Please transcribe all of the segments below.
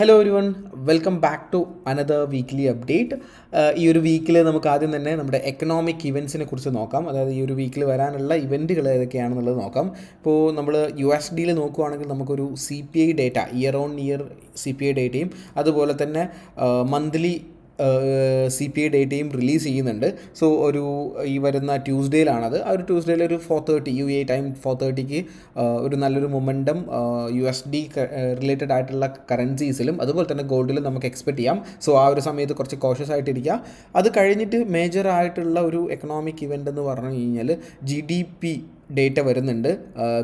Hello everyone, welcome back to another weekly update. ഈ ഒരു വീക്കിൽ നമുക്ക് ആദ്യം തന്നെ നമ്മുടെ എക്കണോമിക് ഇവൻറ്റ്സിനെ കുറിച്ച് നോക്കാം. അതായത് ഈ ഒരു വീക്കിൽ വരാനുള്ള ഇവൻറ്റുകൾ ഏതൊക്കെയാണെന്നുള്ളത് നോക്കാം. ഇപ്പോൾ നമ്മൾ USDയിൽ നോക്കുകയാണെങ്കിൽ നമുക്കൊരു CPI data, year on year CPI ഡേറ്റയും അതുപോലെ തന്നെ മന്ത്ലി CPI ഡേറ്റയും റിലീസ് ചെയ്യുന്നുണ്ട്. സോ ഈ വരുന്ന ട്യൂസ്ഡേയിലാണത്. ആ ഒരു ട്യൂസ്ഡേയിൽ ഒരു 4:30 UAE ടൈം 4:30ക്ക് ഒരു നല്ലൊരു മൊമെൻറ്റം USD റിലേറ്റഡ് ആയിട്ടുള്ള കറൻസീസിലും അതുപോലെ തന്നെ ഗോൾഡിലും നമുക്ക് എക്സ്പെക്ട് ചെയ്യാം. സോ ആ ഒരു സമയത്ത് കുറച്ച് കോഷ്യസ് ആയിട്ടിരിക്കുക. അത് കഴിഞ്ഞിട്ട് മേജർ ആയിട്ടുള്ള ഒരു എക്കണോമിക് ഇവൻ്റ് എന്ന് പറഞ്ഞു കഴിഞ്ഞാൽ GDP ഡേറ്റ വരുന്നുണ്ട്.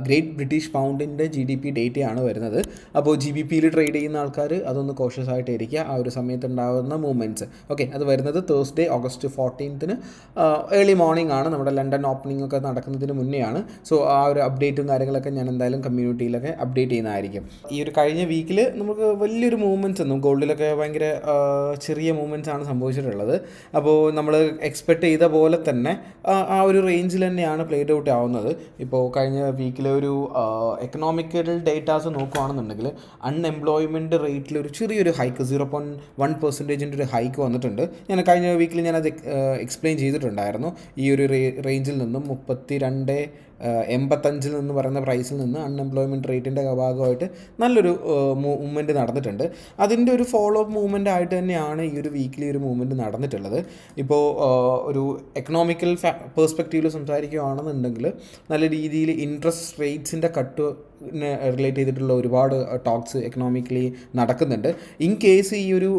ഗ്രേറ്റ് ബ്രിട്ടീഷ് പൗണ്ടിൻ്റെ GDP ഡേറ്റയാണ് വരുന്നത്. അപ്പോൾ GBPയിൽ ട്രേഡ് ചെയ്യുന്ന ആൾക്കാർ അതൊന്ന് കോഷ്യസ് ആയിട്ട് ഇരിക്കുക. ആ ഒരു സമയത്ത് ഉണ്ടാകുന്ന മൂവ്മെൻറ്റ്സ് അത് വരുന്നത് Thursday August 14th early morning ആണ്. നമ്മുടെ ലണ്ടൻ ഓപ്പണിംഗ് ഒക്കെ നടക്കുന്നതിന് മുന്നെയാണ്. സോ ആ ഒരു അപ്ഡേറ്റും കാര്യങ്ങളൊക്കെ ഞാൻ എന്തായാലും കമ്മ്യൂണിറ്റിയിലൊക്കെ അപ്ഡേറ്റ് ചെയ്യുന്നതായിരിക്കും. ഈ ഒരു കഴിഞ്ഞ വീക്കിൽ നമുക്ക് വലിയൊരു മൂവ്മെൻറ്റ്സ് ഒന്നും ഗോൾഡിലൊക്കെ ഭയങ്കര ചെറിയ മൂവ്മെൻറ്റ്സ് ആണ് സംഭവിച്ചിട്ടുള്ളത്. അപ്പോൾ നമ്മൾ എക്സ്പെക്റ്റ് ചെയ്ത പോലെ തന്നെ ആ ഒരു റേഞ്ചിൽ തന്നെയാണ് പ്ലേഡ് ഔട്ട് ആവുന്നത്. ഇപ്പോൾ കഴിഞ്ഞ വീക്കിലെ ഒരു എക്കണോമിക്കൽ ഡേറ്റാസ് നോക്കുകയാണെന്നുണ്ടെങ്കിൽ അൺഎംപ്ലോയ്മെൻറ്റ് റേറ്റിൽ ഒരു ചെറിയൊരു ഹൈക്ക് 0.1% ഒരു ഹൈക്ക് വന്നിട്ടുണ്ട്. ഞാൻ കഴിഞ്ഞ വീക്കിൽ ഞാനത് എക്സ്പ്ലെയിൻ ചെയ്തിട്ടുണ്ടായിരുന്നു. ഈ ഒരു റേഞ്ചിൽ നിന്നും 32.85 എന്ന് പറയുന്ന പ്രൈസിൽ നിന്ന് അൺഎംപ്ലോയ്മെൻറ്റ് റേറ്റിൻ്റെ ഭാഗമായിട്ട് നല്ലൊരു മൂവ്മെൻറ്റ് നടന്നിട്ടുണ്ട്. അതിൻ്റെ ഒരു ഫോളോ അപ്പ് മൂവ്മെൻ്റ് ആയിട്ട് തന്നെയാണ് ഈ ഒരു വീക്കിലി ഒരു മൂവ്മെൻറ്റ് നടന്നിട്ടുള്ളത്. ഇപ്പോൾ ഒരു എക്കണോമിക്കൽ പേഴ്സ്പെക്റ്റീവിൽ സംസാരിക്കുകയാണെന്നുണ്ടെങ്കിൽ നല്ല രീതിയിൽ ഇൻട്രസ്റ്റ് റേറ്റ്സിൻ്റെ കട്ട് റിലേറ്റ് ചെയ്തിട്ടുള്ള ഒരുപാട് ടോക്സ് എക്കണോമിക്കലി നടക്കുന്നുണ്ട്. ഇൻ കേസ് ഈ ഒരു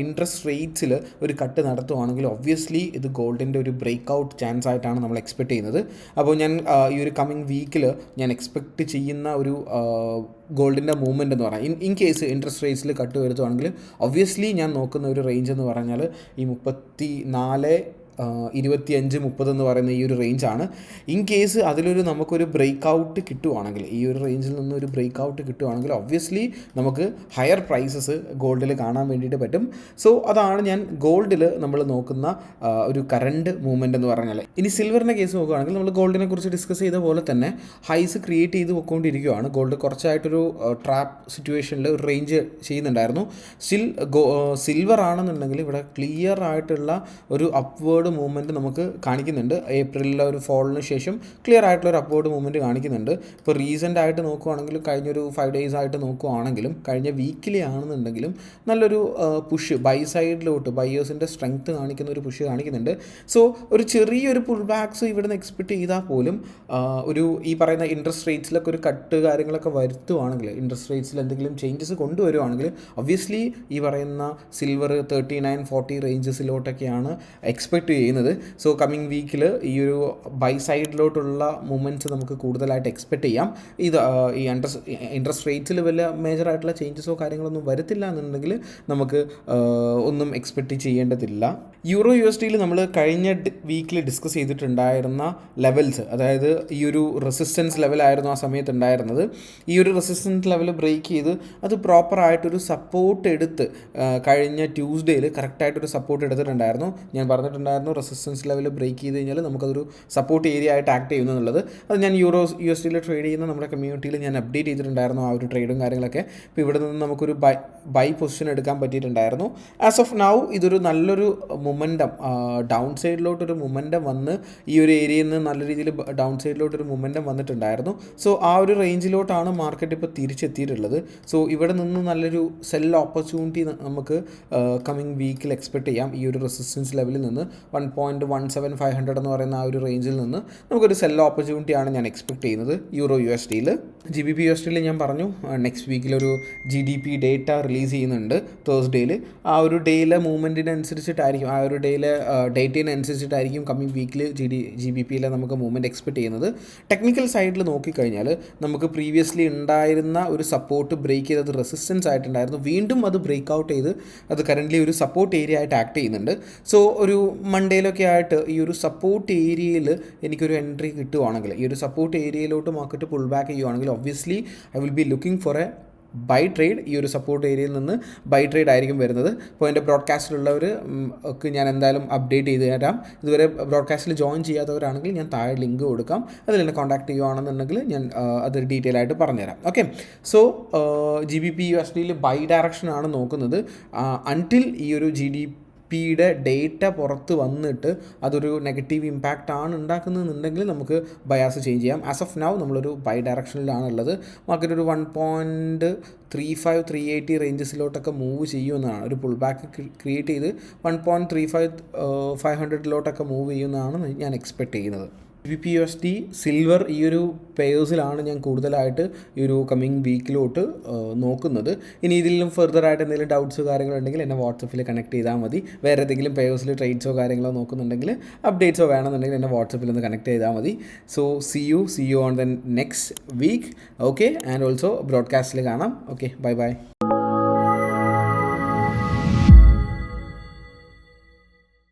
ഇൻട്രസ്റ്റ് റേറ്റ്സിൽ ഒരു കട്ട് നടത്തുവാണെങ്കിൽ ഒബ്വിയസ്ലി ഇത് ഗോൾഡിൻ്റെ ഒരു ബ്രേക്ക് ഔട്ട് ചാൻസ് ആയിട്ടാണ് നമ്മൾ എക്സ്പെക്റ്റ് ചെയ്യുന്നത്. അപ്പോൾ ഞാൻ ഈ ഒരു കമ്മിങ് വീക്കിൽ ഞാൻ എക്സ്പെക്റ്റ് ചെയ്യുന്ന ഒരു ഗോൾഡിൻ്റെ മൂവ്മെൻറ്റ് എന്ന് പറഞ്ഞാൽ ഇൻ കേസ് ഇൻട്രസ്റ്റ് റേറ്റ്സിൽ കട്ട് വരുത്തുവാണെങ്കിൽ ഒബ്വിയസ്ലി ഞാൻ നോക്കുന്ന ഒരു റേഞ്ച് എന്ന് പറഞ്ഞാൽ ഈ 25-30 എന്ന് പറയുന്ന ഈ ഒരു റേഞ്ചാണ്. ഇൻ കേസ് അതിലൊരു നമുക്കൊരു ബ്രേക്ക് ഔട്ട് കിട്ടുവാണെങ്കിൽ, ഈ ഒരു റേഞ്ചിൽ നിന്ന് ഒരു ബ്രേക്ക് ഔട്ട് കിട്ടുവാണെങ്കിൽ ഒബ്വിയസ്ലി നമുക്ക് ഹയർ പ്രൈസസ് ഗോൾഡിൽ കാണാൻ വേണ്ടിയിട്ട് പറ്റും. സോ അതാണ് ഞാൻ ഗോൾഡിൽ നമ്മൾ നോക്കുന്ന ഒരു കറണ്ട് മൂവ്മെൻറ്റ് എന്ന് പറഞ്ഞാൽ. ഇനി സിൽവറിൻ്റെ കേസ് നോക്കുകയാണെങ്കിൽ നമ്മൾ ഗോൾഡിനെ കുറിച്ച് ഡിസ്കസ് ചെയ്ത പോലെ തന്നെ ഹൈസ് ക്രിയേറ്റ് ചെയ്ത് പോയിക്കൊണ്ടിരിക്കുകയാണ്. ഗോൾഡ് കുറച്ചായിട്ടൊരു ട്രാപ്പ് സിറ്റുവേഷനിൽ ഒരു റേഞ്ച് ചെയ്യുന്നുണ്ടായിരുന്നു. സ്റ്റിൽ സിൽവർ ആണെന്നുണ്ടെങ്കിൽ ഇവിടെ ക്ലിയർ ആയിട്ടുള്ള ഒരു അപ്വേർഡ് മൂവ്മെൻറ്റ് നമുക്ക് കാണിക്കുന്നുണ്ട്. ഏപ്രിലിലെ ഒരു ഫോളിന് ശേഷം ക്ലിയർ ആയിട്ടുള്ള ഒരു അപ്വേർഡ് മൂവ്മെൻറ്റ് കാണിക്കുന്നുണ്ട്. ഇപ്പോൾ റീസെൻ്റ് ആയിട്ട് നോക്കുകയാണെങ്കിൽ കഴിഞ്ഞൊരു 5 days ആയിട്ട് നോക്കുകയാണെങ്കിലും കഴിഞ്ഞ വീക്കിലി ആണെന്നുണ്ടെങ്കിലും നല്ലൊരു പുഷ് ബൈ സൈഡിലോട്ട് ബയേഴ്സിൻ്റെ സ്ട്രെങ്ത്ത് കാണിക്കുന്ന ഒരു പുഷ് കാണിക്കുന്നുണ്ട്. സോ ഒരു ചെറിയൊരു പുൾ ബാക്സ് ഇവിടെ നിന്ന് എക്സ്പെക്റ്റ് ചെയ്താൽ പോലും ഒരു ഈ പറയുന്ന ഇൻട്രസ്റ്റ് റേറ്റ്സിലൊക്കെ ഒരു കട്ട് കാര്യങ്ങളൊക്കെ വരുത്തുവാണെങ്കിൽ, ഇൻട്രസ്റ്റ് റേറ്റ്സിൽ എന്തെങ്കിലും ചേഞ്ചസ് കൊണ്ടുവരുവാണെങ്കിൽ ഒബ്വിയസ്ലി ഈ പറയുന്ന സിൽവർ 39-40 റേഞ്ചസിലോട്ടൊക്കെയാണ് എക്സ്പെക്റ്റ് ചെയ്യുന്നത്. സോ കമ്മിങ് വീക്കിൽ ഈ ഒരു ബൈ സൈഡിലോട്ടുള്ള മൂവ്മെൻറ്റ്സ് നമുക്ക് കൂടുതലായിട്ട് എക്സ്പെക്റ്റ് ചെയ്യാം. ഇത് ഈ ഇൻട്രസ്റ്റ് റേറ്റ്സിൽ വലിയ മേജറായിട്ടുള്ള ചേഞ്ചസോ കാര്യങ്ങളൊന്നും വരത്തില്ല എന്നുണ്ടെങ്കിൽ നമുക്ക് ഒന്നും എക്സ്പെക്റ്റ് ചെയ്യേണ്ടതില്ല. USDയിൽ നമ്മൾ കഴിഞ്ഞ വീക്കിൽ ഡിസ്കസ് ചെയ്തിട്ടുണ്ടായിരുന്ന ലെവൽസ്, അതായത് ഈ ഒരു റെസിസ്റ്റൻസ് ലെവലായിരുന്നു ആ സമയത്ത് ഉണ്ടായിരുന്നത്. ഈ ഒരു റെസിസ്റ്റൻസ് ലെവൽ ബ്രേക്ക് ചെയ്ത് അത് പ്രോപ്പറായിട്ടൊരു സപ്പോർട്ട് എടുത്ത് കഴിഞ്ഞ ട്യൂസ്ഡേയിൽ കറക്റ്റായിട്ടൊരു സപ്പോർട്ട് എടുത്തിട്ടുണ്ടായിരുന്നു. ഞാൻ പറഞ്ഞിട്ടുണ്ടായിരുന്നു റെസിസ്റ്റൻസ് ലെവൽ ബ്രേക്ക് ചെയ്ത് കഴിഞ്ഞാൽ നമുക്കതൊരു സപ്പോർട്ട് ഏരിയ ആയിട്ട് ആക്ട് ചെയ്യുന്നു എന്നുള്ളത്. അത് ഞാൻ USDയിൽ ട്രേഡ് ചെയ്യുന്ന നമ്മുടെ കമ്മ്യൂണിറ്റിയിൽ ഞാൻ അപ്ഡേറ്റ് ചെയ്തിട്ടുണ്ടായിരുന്നു ആ ഒരു ട്രേഡും കാര്യങ്ങളൊക്കെ. ഇപ്പോൾ ഇവിടെ നിന്ന് നമുക്കൊരു ബൈ പൊസിഷൻ എടുക്കാൻ പറ്റിയിട്ടുണ്ടായിരുന്നു. ആസ് ഓഫ് നൗ ഇതൊരു നല്ലൊരു മൊമെൻറ്റം ഡൗൺ സൈഡിലോട്ടൊരു മൊമെൻറ്റം വന്ന് ഈ ഒരു ഏരിയയിൽ നിന്ന് നല്ല രീതിയിൽ ഡൗൺ സൈഡിലോട്ടൊരു മൊമെൻറ്റം വന്നിട്ടുണ്ടായിരുന്നു. സോ ആ ഒരു റേഞ്ചിലോട്ടാണ് മാർക്കറ്റ് ഇപ്പോൾ തിരിച്ചെത്തിയിട്ടുള്ളത്. സോ ഇവിടെ നിന്ന് നല്ലൊരു സെൽ ഓപ്പർച്യൂണിറ്റി നമുക്ക് കമ്മിങ് വീക്കിൽ എക്സ്പെക്റ്റ് ചെയ്യാം. ഈ ഒരു റെസിസ്റ്റൻസ് ലെവലിൽ നിന്ന് 1.17500 എന്ന് പറയുന്ന ആ ഒരു റേഞ്ചിൽ നിന്ന് നമുക്കൊരു സെൽ ഓപ്പർച്യൂണിറ്റിയാണ് ഞാൻ എക്സ്പെക്റ്റ് ചെയ്യുന്നത് USDയിൽ. GBP/USDയിൽ ഞാൻ പറഞ്ഞു നെക്സ്റ്റ് വീക്കിലൊരു GDP ഡേറ്റ റിലീസ് ചെയ്യുന്നുണ്ട് തേഴ്സ്ഡേയിൽ. ആ ഒരു ഡേയിലെ മൂവ്മെൻറ്റിനനുസരിച്ചിട്ടായിരിക്കും, ആ ഒരു ഡേയിലെ ഡേറ്റിനനുസരിച്ചിട്ടായിരിക്കും കമ്മിങ് വീക്കിൽ GBPയിലെ നമുക്ക് മൂവ്മെൻറ്റ് എക്സ്പെക്റ്റ് ചെയ്യുന്നത്. ടെക്നിക്കൽ സൈഡിൽ നോക്കിക്കഴിഞ്ഞാൽ നമുക്ക് പ്രീവിയസ്ലി ഉണ്ടായിരുന്ന ഒരു സപ്പോർട്ട് ബ്രേക്ക് ചെയ്തത് റെസിസ്റ്റൻസ് ആയിട്ടുണ്ടായിരുന്നു. വീണ്ടും അത് ബ്രേക്ക് ഔട്ട് ചെയ്ത് അത് കറൻ്റ്ലി ഒരു സപ്പോർട്ട് ഏരിയ ആയിട്ട് ആക്ട് ചെയ്യുന്നുണ്ട്. സോ ഒരു മൺഡേയിലൊക്കെ ആയിട്ട് ഈ ഒരു സപ്പോർട്ട് ഏരിയയിൽ എനിക്കൊരു എൻട്രി കിട്ടുവാണെങ്കിൽ, ഈ ഒരു സപ്പോർട്ട് ഏരിയയിലോട്ട് മാർക്കറ്റ് പുൾ ബാക്ക് ചെയ്യുവാണെങ്കിൽ obviously I will be looking for a buy trade ഈ ഒരു സപ്പോർട്ട് ഏരിയയിൽ നിന്ന് ബൈ ട്രേഡ് ആയിരിക്കും വരുന്നത്. അപ്പോൾ എൻ്റെ ബ്രോഡ്കാസ്റ്റിലുള്ളവർ ഒക്കെ ഞാൻ എന്തായാലും അപ്ഡേറ്റ് ചെയ്ത് തരാം. ഇതുവരെ ബ്രോഡ്കാസ്റ്റിൽ ജോയിൻ ചെയ്യാത്തവരാണെങ്കിൽ ഞാൻ താഴെ ലിങ്ക് കൊടുക്കാം, അതിൽ എന്നെ കോൺടാക്ട് ചെയ്യുകയാണെന്നുണ്ടെങ്കിൽ ഞാൻ അത് ഡീറ്റെയിൽ ആയിട്ട് പറഞ്ഞുതരാം. ഓക്കെ, സോ GBP/USDയിൽ ബൈ ഡയറക്ഷനാണ് നോക്കുന്നത്. അൺടിൽ ഈ ഒരു GDPയുടെ ഡേറ്റ പുറത്ത് വന്നിട്ട് അതൊരു നെഗറ്റീവ് ഇമ്പാക്റ്റ് ആണ് ഉണ്ടാക്കുന്നതെന്നുണ്ടെങ്കിൽ നമുക്ക് ബയാസ് ചേഞ്ച് ചെയ്യാം. ആസ് ഓഫ് നൗ നമ്മളൊരു ബൈ ഡയറക്ഷനിലാണ് ഉള്ളത്. മാർക്കറ്റ് ഒരു 1.35-380 റേഞ്ചസിലോട്ടൊക്കെ മൂവ് ചെയ്യുമെന്നാണ്, ഒരു പുൾ ബാക്ക് ക്രിയേറ്റ് ചെയ്ത് 1.35-500 മൂവ് ചെയ്യുമെന്നാണ് ഞാൻ എക്സ്പെക്റ്റ് ചെയ്യുന്നത്. GBP/USD സിൽവർ ഈ ഒരു പെയേഴ്സിലാണ് ഞാൻ കൂടുതലായിട്ട് ഈ ഒരു കമ്മിങ് വീക്കിലോട്ട് നോക്കുന്നത്. ഇനി ഇതിലും ഫർദർ ആയിട്ട് എന്തെങ്കിലും ഡൗട്ട്സോ കാര്യങ്ങളുണ്ടെങ്കിൽ എന്നെ വാട്സപ്പിൽ കണക്ട് ചെയ്താൽ മതി. വേറെ ഏതെങ്കിലും പെയേഴ്സിൽ ട്രേഡ്സോ കാര്യങ്ങളോ നോക്കുന്നുണ്ടെങ്കിൽ അപ്ഡേറ്റ്സോ വേണമെന്നുണ്ടെങ്കിൽ എന്നെ വാട്സപ്പിൽ ഒന്ന് കണക്ട് ചെയ്താൽ മതി. So see you on the next week. Okay, and also ബ്രോഡ്കാസ്റ്റിൽ കാണാം. Okay, by.